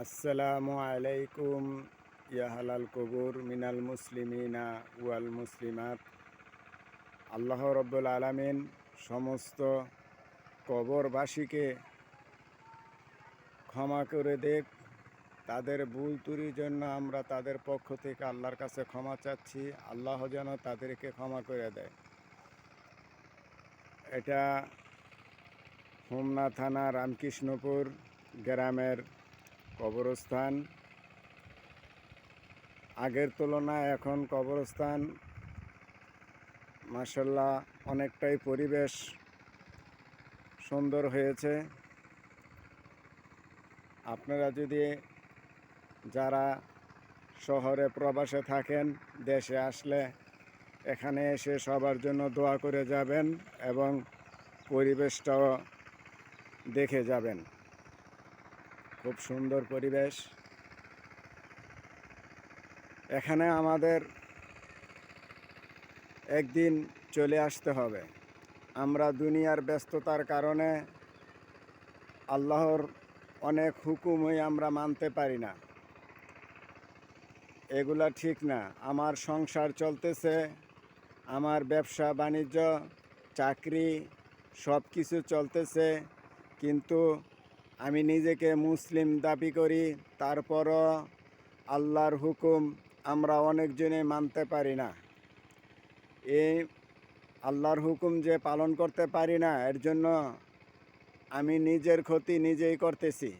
আসসালামু আলাইকুম ইয়া হালাল কবুর মিনাল মুসলিমিনা ওয়াল মুসলিমাত। আল্লাহ রব্বুল আলামিন সমস্ত কবরবাসীকে ক্ষমা করে দেখ। তাদের ভুল ত্রুটির জন্য আমরা তাদের পক্ষ থেকে আল্লাহর কাছে ক্ষমা চাচ্ছি। আল্লাহ যেন তাদেরকে ক্ষমা করে দেয়। এটা হোমনা থানা রামকৃষ্ণপুর গ্রামের কবরস্থান। আগের তুলনায় এখন কবরস্থান মাশাআল্লাহ অনেকটাই পরিবেশ সুন্দর হয়েছে। আপনারা যদি যারা শহরে প্রবাসে থাকেন, দেশে আসলে এখানে এসে সবার জন্য দোয়া করে যাবেন এবং পরিবেশটাও দেখে যাবেন। খুব সুন্দর পরিবেশ। এখানে আমাদের একদিন চলে আসতে হবে। আমরা দুনিয়ার ব্যস্ততার কারণে আল্লাহর অনেক হুকুমই আমরা মানতে পারি না। এগুলা ঠিক না। আমার সংসার চলতেছে, আমার ব্যবসা বাণিজ্য, চাকরি সব কিছু চলতেছে, কিন্তু আমি নিজেকে মুসলিম দাবি করি। তারপরও আল্লাহর হুকুম আমরা অনেকজনে মানতে পারি না। এই আল্লাহর হুকুম যে পালন করতে পারি না, এর জন্য আমি নিজের ক্ষতি নিজেই করতেছি।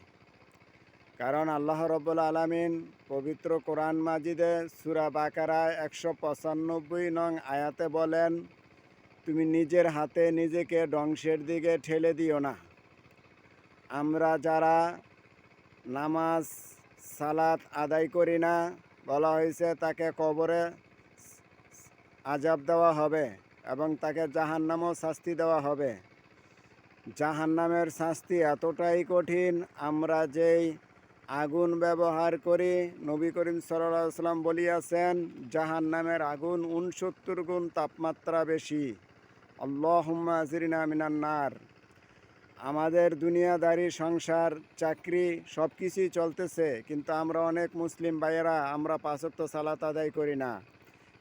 কারণ আল্লাহ রব্বুল আলামিন পবিত্র কোরআন মাজিদে সূরা বাকারা 195 নং আয়াতে বলেন, তুমি নিজের হাতে নিজেকে ধ্বংসের দিকে ঠেলে দিও না। আমরা যারা নামাজ সালাত আদায় করি না, বলা হয়েছে তাকে কবরে আযাব দেওয়া হবে এবং তাকে জাহান্নামেও শাস্তি দেওয়া হবে। জাহান্নামের শাস্তি এতটাই কঠিন, আমরা যেই আগুন ব্যবহার করি, নবী করিম সাল্লাল্লাহু আলাইহি ওয়াসাল্লাম বলিয়াছেন, জাহান্নামের আগুন 69 গুণ তাপমাত্রা বেশি। আল্লাহুম্মা আজিরনা মিনান নার। আমাদের দুনিয়াদারি সংসার চাকরি সব কিছুই চলতেছে, কিন্তু আমরা অনেক মুসলিম ভাইয়েরা আমরা 5 ওয়াক্ত সালাত আদায় করি না।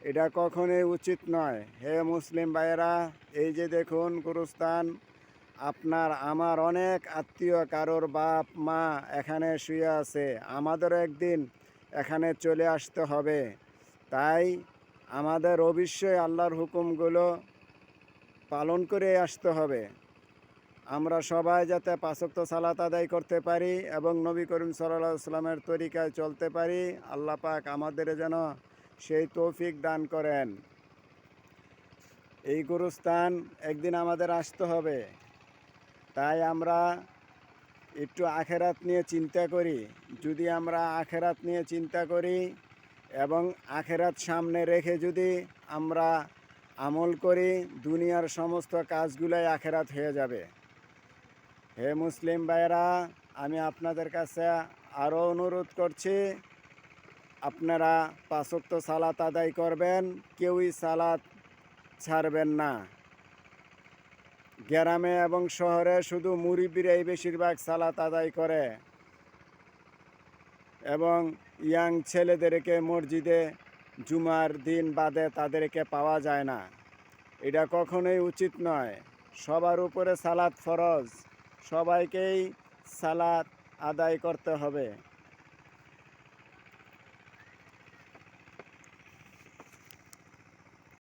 এটা কখনোই উচিত নয়। হে মুসলিম ভাইয়েরা, এই যে দেখুন গুরুস্থান, আপনার আমার অনেক আত্মীয়, কারোর বাপ মা এখানে শুয়ে আছে। আমাদেরও একদিন এখানে চলে আসতে হবে। তাই আমাদের অবশ্যই আল্লাহর হুকুমগুলো পালন করে আসতে হবে। আমরা সবাই যাতে 5 ওয়াক্ত সালাত আদায় করতে পারি এবং নবী করিম সাল্লাল্লাহু আলাইহি ওয়াসাল্লামের তরিকায় চলতে পারি। আল্লাহ পাক আমাদের যেন সেই তৌফিক দান করেন। এই গুরুস্থান একদিন আমাদের আসতে হবে। তাই আমরা একটু আখেরাত নিয়ে চিন্তা করি। যদি আমরা আখেরাত নিয়ে চিন্তা করি এবং আখেরাত সামনে রেখে যদি আমরা আমল করি, দুনিয়ার সমস্ত কাজগুলাই আখেরাত হয়ে যাবে। হে মুসলিম ভাইয়েরা, আমি আপনাদের কাছে আরও অনুরোধ করছি, আপনারা 5 ওয়াক্ত সালাত আদায় করবেন, কেউই সালাত ছাড়বেন না। গ্রামে এবং শহরে শুধু মুরিব্বিরাই বেশিরভাগ সালাত আদায় করে এবং ইয়াং ছেলেদেরকে মসজিদে জুমার দিন বাদে তাদেরকে পাওয়া যায় না। এটা কখনোই উচিত নয়। সবার উপরে সালাত ফরজ, সবাইকেই সালাত আদায় করতে হবে।